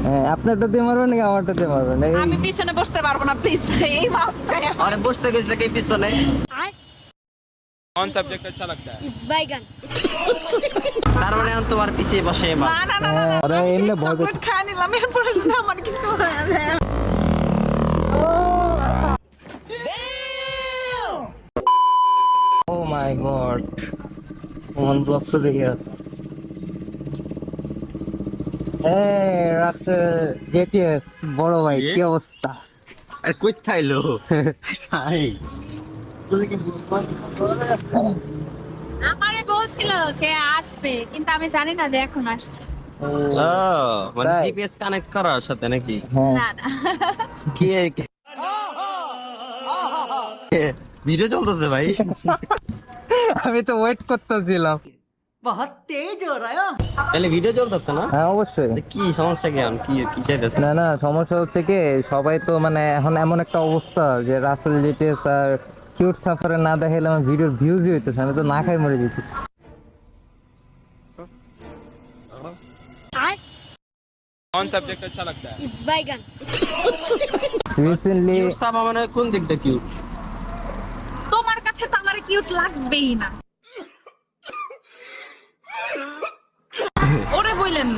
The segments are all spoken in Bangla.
হ্যাঁ, আপনারটাতে মারবেন নাকি আমারটাতে মারবেন? আমি পিছনে বসতে পারবো না, প্লিজ এই মাপ চাই। আরে বসতে গেছে কে পিছনে? कौन सब्जेक्ट अच्छा लगता है? बैगन। তার মানে এখন তোমার পিছিয়ে বসে এবার। না না না না না, আরে আমি এমনি সেই ভয় চকলেট খায় নিলাম, এরপরে যদি আমার কিছু হয়ে যায়। ও মাই গড, ওমান ব্লগস দেখে আছে। রাসেল জেটিএস বড় ভাই, কি অবস্থা? আরে কই থাইলো? সাইজ। আমারে বলছিল যে আসবে, কিন্তু আমি জানি না যে এখন আসছে। ও মানে তাই? জিপিএস কানেক্ট করার সাথে নাকি? হ্যাঁ, না না, কি ভিডিও চলতেছে ভাই। আমি তো ওয়েট করতেছিলাম। তাহলে ভিডিও চলতেছে না? হ্যাঁ অবশ্যই। কি সমস্যা কি এখন? কি চাইতেছে? না না, সমস্যা হচ্ছে কি, সবাই তো মানে এখন এমন একটা অবস্থা যে রাসেল জেটিএস আর কিউট সাফারে না দেখাইলে আমার ভিডিওর ভিউজই হইতেছে, আমি তো না খাই মরে যেতে। कौन सब्जेक्ट अच्छा लगता है? बैगन। রিসেন্টলি কিউট সাবা মানে কোন দিক দিয়ে কিউট? তোমার কাছে তো আমার কিউট লাগবেই না। ওরে বললেন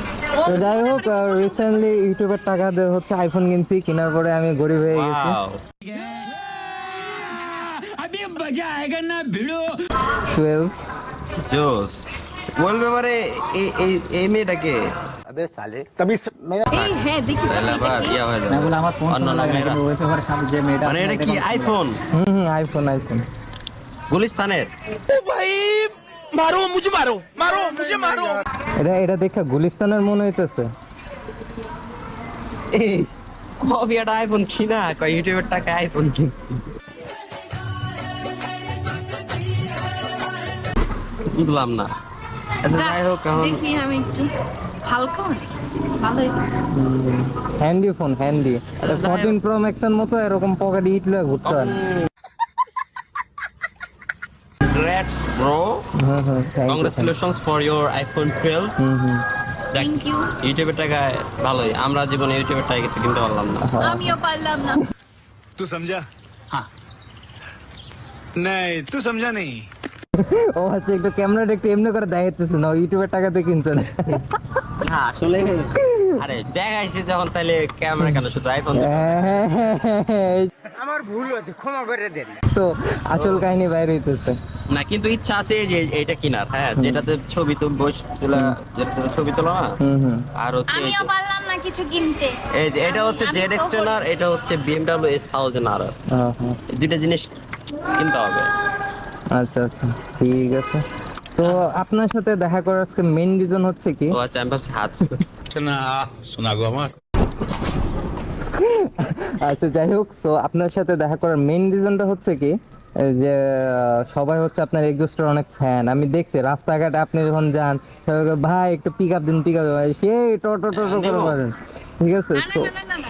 তো যাই হোক, রিসেন্টলি ইউটিউবের টাকা দিয়ে হচ্ছে আইফোন কিনছি, কেনার পরে আমি গরিব হয়ে গেছি। ওয়াও 12। জোস বলবে মানে এই মেয়েটাকে এই হ্যাঁ দেখি তো, তাহলে আবার ইয়া হয়ে যাবে। অন্য মেয়েরা। মানে এটা কি আইফোন? হুম, আইফোন গুলিস্তানের? এটা এটা দেখা গুলিস্তানের মনে হইতেছে। এই কবি একটা আইফোন কিনা কয় ইউটিউবের টাকা আইফোন কিনছি। বুঝলাম না। আচ্ছা যাই হোক এখন দেখি আমি একটু হালকা অনেক ভালো হয়েছে। Handy phone, handy. আচ্ছা, 14 প্রো ম্যাক্স এর মতো এরকম পকেটে ইট লয়ে ঘুরতে হয়। Congrats bro. হুম হুম, thank you. Congratulations for your iPhone 12. হুম হুম। Thank you. ইউটিউবের টাকায় ভালোই, আমরা জীবনে ইউটিউবের টাকা কিছু কিনতে পারলাম না। আমিও পারলাম না। तू समझा? हाँ नहीं तू समझा नहीं। ও আচ্ছা, একটু ক্যামেরাটা একটু এমনি করে দেখাইতেছে না, ইউটিউবের টাকাতে কিনছে না। না আসলে আরে দেখাইছি যখন, তাহলে ক্যামেরা কেন শুধু আইফোন? আমার ভুল হয়েছে, ক্ষমা করে দেন। তো আসল কাহিনী বাইরে হইতেছে। না কিন্তু ইচ্ছা আছে যে এইটা কিনার, হ্যাঁ যেটাতে ছবি তো যেটাতে ছবি তোলা না। হুম হুম। আর হচ্ছে এই আমিও যে- পারলাম না কিছু কিনতে। এই যে এটা হচ্ছে আমি জেড so এক্সটেনার, এটা হচ্ছে BMW S1000 আর হ্যাঁ হ্যাঁ, দুইটা জিনিস কিনতে হবে। আচ্ছা আচ্ছা, ঠিক আছে। তো আপনার সাথে দেখা করার আজকে মেইন রিজন হচ্ছে কি, ও আচ্ছা আমি ভাবছি হাত। सुना गो আমার আচ্ছা যাই হোক, সো আপনার সাথে দেখা করার মেইন রিজনটা হচ্ছে কি, এই যে সবাই হচ্ছে আপনার এক্সজস্টের অনেক ফ্যান। আমি দেখছি রাস্তাঘাটে আপনি যখন যান, সবাই বলে, ভাই একটু পিক আপ দিন, পিক আপ সে টোটো টোটো করে পারেন, ঠিক আছে? না তো না না না না,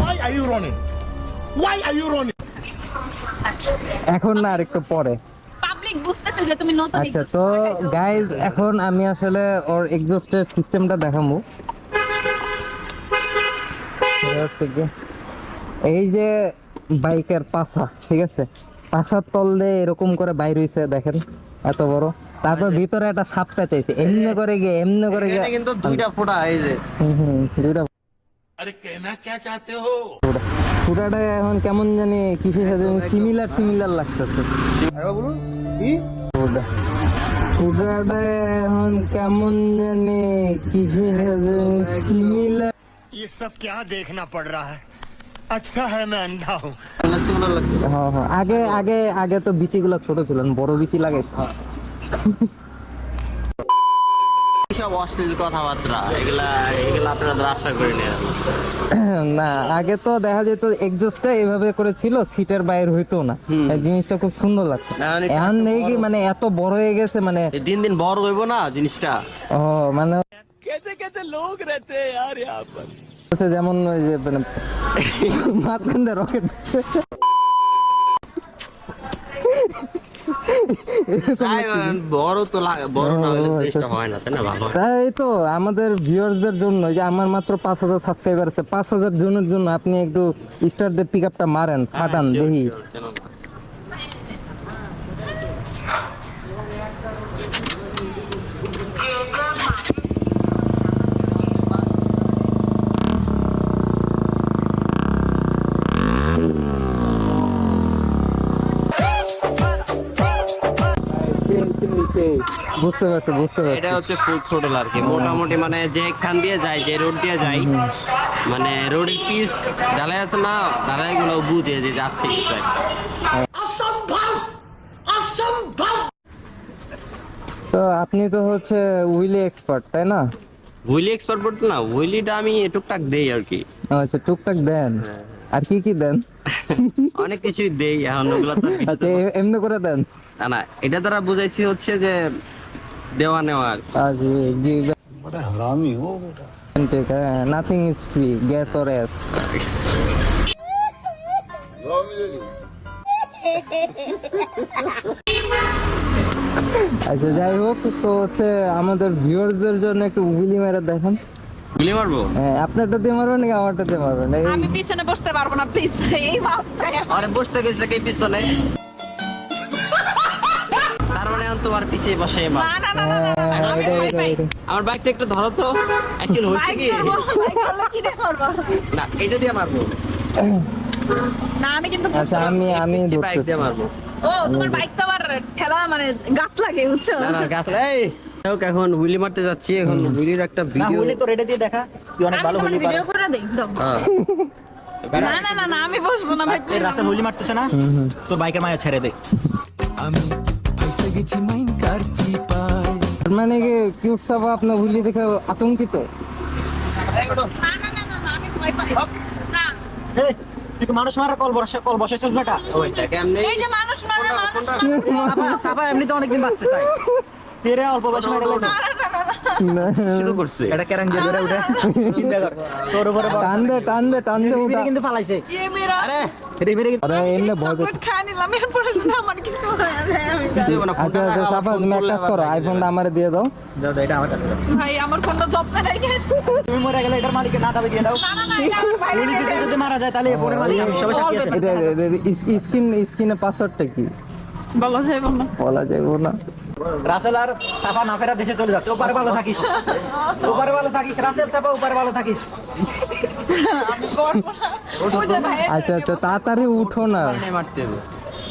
Why are you running? Why are you running? এখন না, আর একটু পরে। পাবলিক বুঝতেছে যে তুমি নতুন আচ্ছা, exhaust তো লাগাইছো। গাইজ এখন আমি আসলে ওর এক্সজস্টের সিস্টেমটা দেখাবো। এই যে বাইকের পাছা, ঠিক আছে, পাছার তল দিয়ে এরকম করে বাইর হইছে, দেখেন এত বড়। তারপর ভিতরে একটা সাপটা চাইছে, এমনি করে গিয়ে এমনি করে গিয়ে। এটা কিন্তু দুইটা ফোঁটা, এই যে হুম হুম, দুইটা अरे कहना क्या चाहते हो? ফুটাটা এখন কেমন জানি কিসের সাথে সিমিলার লাগতেছে। ফুটাটা এখন কেমন জানি কিসের সাথে সিমিলার। ये सब क्या देखना पड़ रहा है? अच्छा है मैं अंधा हूँ। হ্যাঁ হ্যাঁ, আগে আগে আগে তো বিচিগুলো ছোট ছিল, বড় বিচি লাগাইছে। সব অশ্লীল কথাবার্তা, এগুলা আপনারা আশা করি না। না, আগে তো দেখা যেত এক্সজস্টটা এইভাবে করে ছিল, সিটের বাইরে হইতো না, এই জিনিসটা খুব সুন্দর লাগতো। এখন এটা এখন এত নেই কি, বড়। মানে এত বড় হয়ে গেছে, মানে দিন দিন বড় হইব না জিনিসটা। ও মানে कैसे कैसे लोग रहते हैं यार यहाँ पर? হচ্ছে যেমন ওই যে মানে মাঝখান দিয়ে রকেট বড় তো বড় না হলে দেশটা হয় না, তাই না? ভালো হয়। তাই তো আমাদের ভিউয়ার্সদের জন্য, যে আমার মাত্র 5000 সাবস্ক্রাইবার আছে, 5000 জনের জন্য আপনি একটু স্টার দিয়ে পিক আপটা মারেন, ফাটান Sure, দেখি। sure, কেন না? বুঝতে পারছি, বুঝতে পারছি। এটা হচ্ছে ফুল থ্রোটল আর কি, মোটামুটি মানে যেখান দিয়ে যায়, যে রোড দিয়ে যায়, মানে রোডের পিস ঢালাই আছে না, ঢালাই গুলো বুঝে যে যাচ্ছে কিছু একটা। তো আপনি তো হচ্ছে উইলি এক্সপার্ট, তাই না? হুইলি এক্সপার্ট বলতে না, হুইলিটা আমি টুকটাক দেই আর কি। আচ্ছা, টুকটাক দেন। আর কি কি দেন? অনেক কিছুই দেই, এখন ওগুলো তো আচ্ছা, এমনি করে দেন? না না, এটা দ্বারা বুঝাইছি হচ্ছে যে দেওয়া নেওয়া আর কি। জি জি। बड़ा हरामी हो बेटा। Nothing is free, gas or S. আচ্ছা, যাই হোক, তো হচ্ছে আমাদের ভিউয়ার্সদের জন্য একটু উইলি মেরে দেখেন। গুলি মারবো? হ্যাঁ, আপনারটা দিয়ে মারবেন নাকি আমারটা দিয়ে মারবেন? আমি পিছনে বসতে পারবো না, প্লিজ এই মাপ চাই আমার। আরে বসতে গেছে কে পিছনে? তার মানে এখন তোমার পিছিয়ে বসে মা। না না না না না, না, আমি ভয় পাই। আমার বাইকটা একটু ধরো তো, অ্যাকচুয়ালি হইছে বাইক কি করবো, বাইক করলে কি দিয়ে করবো? না, এটা দিয়ে মারবো। না, আমি কিন্তু আচ্ছা, আমি বাইক ধরতেছি। দিয়ে মারবো। ও তোমার বাইক তো আবার ঠেলা মানে গাছ লাগে, বুঝছো? না না, গাছ এই হোক, এখন হুইলি মারতে যাচ্ছি। এখন হুইলির একটা না ভিডিও। হুইলি তো রেডি দিয়ে দেখা, তুই অনেক ভালো হুইলি পারো। ভিডিও করে দেই দাও। না না না না, আমি বসবো না ভাই। এই রাসেল হুইলি মারতেছে না, তোর বাইকের মায়া ছেড়ে দে। তার মানে কি কিউট সাবা আপনার উইলি দেখে আতঙ্কিত? না না না না, আমি ভয় পাই। না, এই, তুই কি মানুষ মারার কল বসাইছিস বেটা? ওইটা কেমনে? এই যে মানুষ মানে মানুষ মানে। সাফা এমনিতে অনেকদিন বাঁচতে চাই, ফিরে অল্প বয়সে মেরে লাগবে। না। শুরু করছে। এটা কেরাং দিয়ে বেড়ে উঠে চিন্তা কর, তোর উপরে টান দে উঠা। কিন্তু পালাইছে। এ মেরা রিমিরে কিন্তু আরে এমনি ভয় পেত। চকলেট খায় নিলাম, এরপরে যদি আমার কিছু হয় আমি জানি। দেবো না, ফোনটা আচ্ছা আচ্ছা, রাখো, সাফা ফোন তুমি এক করলে কাজ আবার করো, দেখবে। আইফোনটা আমারে দিয়ে দাও। দাও দাও, এটা আমার কাছে দাও। ভাই আমার ফোনটা যত্নে রেখে। তুমি মরে গেলে এটার মালিকের না দাবি দিয়ে দাও। না না না, এটা আমার বাইরে হুইলি দিয়ে যদি দে। যদি মারা যায় তাহলে এই ফোনের মালিক আমি, সবাই সাক্ষী আছে। এটা স্ক্রিনে পাসওয়ার্ডটা কি বলা যায় না। বলা যাবে না? রাসেল আর সাফা না ফেরা দেশে চলে যাচ্ছে। ওপারে ভালো থাকিস, ওপারে ভালো থাকিস রাসেল, সাফা ওপারে ভালো থাকিস। আমি করবো না। ওই যে ভাই, আচ্ছা আচ্ছা, তাড়াতাড়ি উঠো না। এখানে মারতে হবে।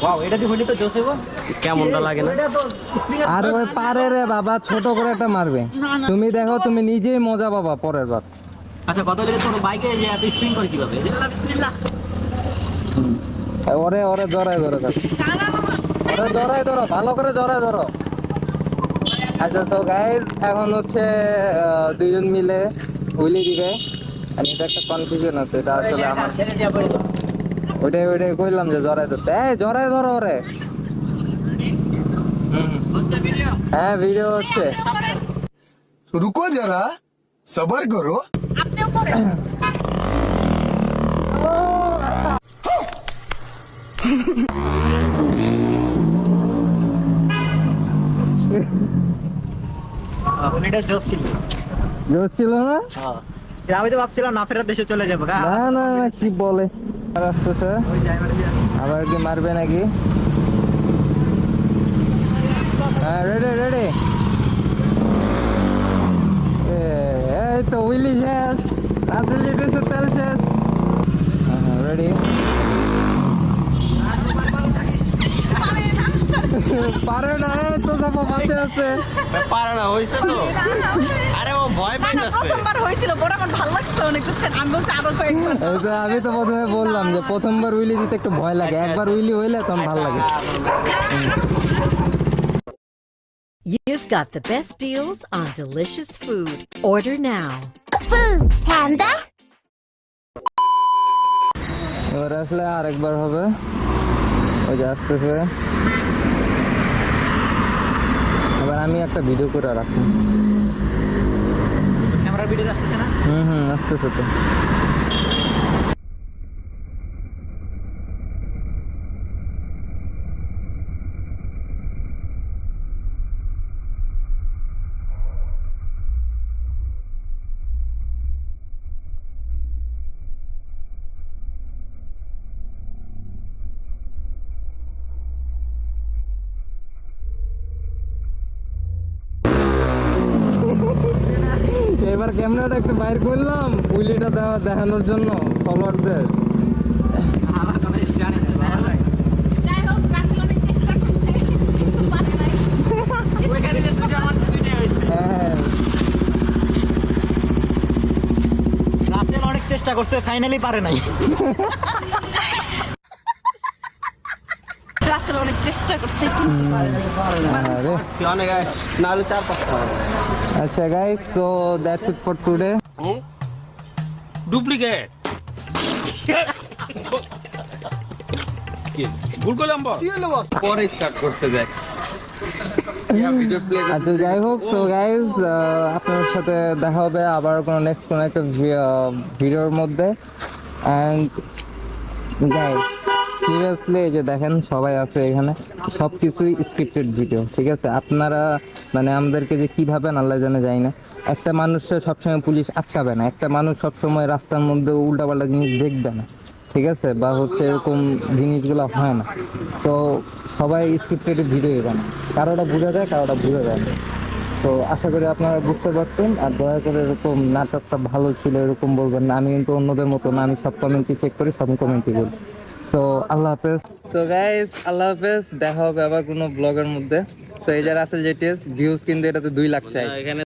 ওয়াও, এটা দিয়ে হুইলি তো জোস হইবো। কেমনটা লাগে না? এটা তো স্প্রিং আর ওই পারে রে বাবা, ছোট করে একটা মারবে। তুমি দেখো, তুমি নিজেই মজা পাবা পরের বার। আচ্ছা, কত হলে তোর বাইকে যে এত স্প্রিং করে কিভাবে? বিসমিল্লাহ। ওরে ওরে জড়ায় ধরো, না না না, ওরে জড়ায় ধরো, ভালো করে জড়ায় ধরো। আচ্ছা, সো গাইস, এখন হচ্ছে দুইজন মিলে হুইলি দিবে। আর এটা একটা কনফিউশন আছে, এটা আসলে আমার ওইটাই কইলাম যে জড়ায় ধরতে। এই জড়ায় ধরো ওরে। হ্যাঁ, ভিডিও হচ্ছে। रुको जरा सबर करो। আপনিও করেন। এটা জোস ছিল। জোর ছিল না? আমি তো ভাবছিলাম না ফেরার দেশে চলে যাবো। না না না, কি বলে? আর আসতেছে, আবার কি মারবে নাকি? হ্যাঁ, রেডি রেডি। এই তো উইলি শেষ, আসল লিটারের তেল শেষ। রেডি। পারে না, এই তো যাবো, বাঁচে আছে। পারে না, হইছে তো। আরে ও ভয় না না, পাইতাছে। প্রথমবার হয়েছিল, বড় আমার ভালো লাগছে অনেক, বুঝছেন? আমি বলছি আরো কয়েকবার। এই তো আমি তো প্রথমে বললাম যে প্রথমবার উইলি দিতে একটু ভয় লাগে, একবার উইলি হইলে তখন ভালো লাগে। You've got the best deals on delicious food. Order now. এবার আসলে আরেকবার হবে, ওই যে আসতেছে। এবার আমি একটা ভিডিও করে রাখবো। ক্যামেরার ভিডিও আসতেছে না? আসতেছে তো। এবার ক্যামেরাটা একটু বাইর করলাম পুলিটা দেখানোর জন্য ফলোয়ারদের। আমার কোনো স্ট্যান্ড নেই বাবা যায় যাই হোক রাসেল অনেক চেষ্টা করছে কিন্তু পারে নাই। ওইখানে যে দুটো আমার দুইটাই হয়েছে। হ্যাঁ রাসেল অনেক চেষ্টা করছে ফাইনালি পারে নাই রাসেল অনেক চেষ্টা করছে কিন্তু পারে না। আরে অনেক না হলে 4-5টা হবে। আচ্ছা guys, so that's it for today. Duplicate গুলকো লম্বা পরে স্টার্ট করছে দেখ। আচ্ছা যাই হোক, সো গাইস আপনার সাথে দেখা হবে আবার কোনো নেক্সট কোনো একটা ভিডিওর মধ্যে। অ্যান্ড গাইস সিরিয়াসলি এই যে দেখেন সবাই আছে এখানে, সব কিছুই স্ক্রিপ্টেড ভিডিও, ঠিক আছে? আপনারা মানে আমাদেরকে যে কী ভাবেন আল্লাহ জানে, যায় না। একটা মানুষের সবসময় পুলিশ আটকাবে না, একটা মানুষ সবসময় রাস্তার মধ্যে উল্টাপাল্টা জিনিস দেখবে না, ঠিক আছে? বা হচ্ছে এরকম জিনিসগুলো হয় না। সো সবাই স্ক্রিপ্টেড ভিডিও বানায়, কারোটা বোঝা যায় কারোটা বোঝা যায় না। তো আশা করি আপনারা বুঝতে পারছেন। আর দয়া করে এরকম নাটকটা ভালো ছিল এরকম বলবেন না। আমি কিন্তু অন্যদের মতো না, আমি সব কমেন্টই চেক করি, সব কমেন্টই বলি। সো আল্লাহ হাফেজ। সো গাইস আল্লাহ হাফেজ, দেখা হবে আবার কোনো ব্লগের মধ্যে। সো এই যারা আছে যেটিএস ভিউজ কিন্তু এটাতে 2 লাখ চাই। এখানে